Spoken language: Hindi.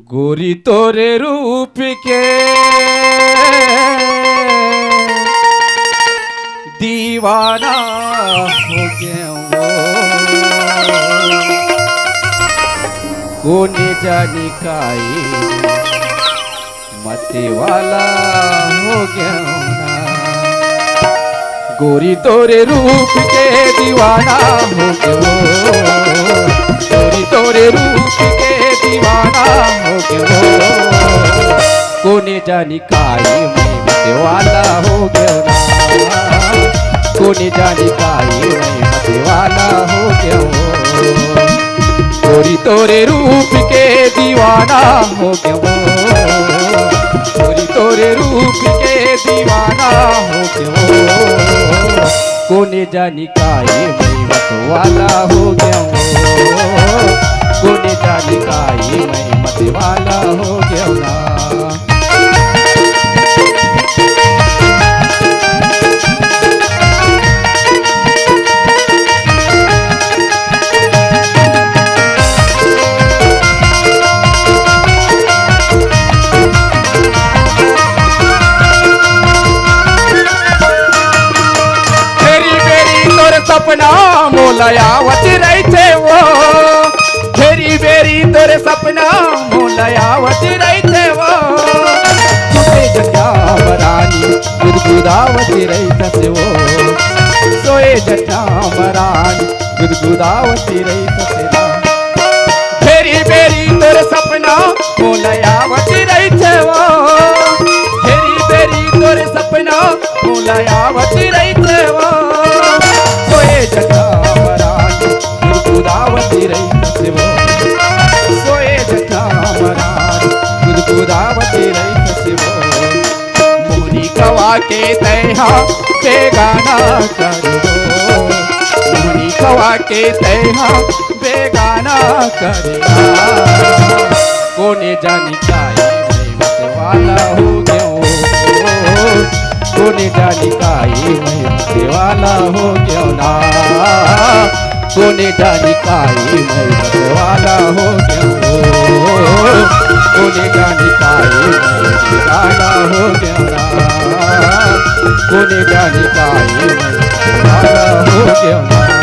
गोरी तोरे रूप के दीवाना हो गया वो, कोने जाने काई मते वाला हो गया ना। गोरी तोरे रूप के दीवाना हो गया वो, गोरी तोरे रूप के दीवाना हो गया वो, कोने जानी काई मैं मते वाला हो गया ना, कोने जानी काई मैं मते वाला हो गया वो। गोरी तोरे रूप के दीवाना हो गया वो, गोरी तोरे रूप के दीवाना हो गया वो, कोने जानी काई मैं मते वाला हो गया वो, कोने जानी काई मैं मते वाला हो गया ना। सपना मोलयावत रहते वो, फेरी बेरी तोरे सपना मोलयावत रहते वो, सोए जटा मरानी गुदगुदावती रहते वो, सोए जटा मरानी गुदगुदावती रहते वो, फेरी बेरी तोरे सपना मोलयावत रहते वो, फेरी बेरी तोरे सपना मोलयावत रहते वो, जटा मरानी गुदगुदावती रहते वो, सोए जटा मरानी गुदगुदावती रहते वो, मोहनी कवा के तैहा बेगाना कर दो, मोहनी कवा के तैहा बेगाना कर दो, कोने जानी काई मैं मते वाला हो गया वो, कोने जानी काई मैं मते वाला हो गया ना, कोने जानी काई मैं मते वाला हो गया वो, कोने जानी काई मैं मते वाला हो गया ना, कोने जानी काई मैं मते वाला हो गया ना।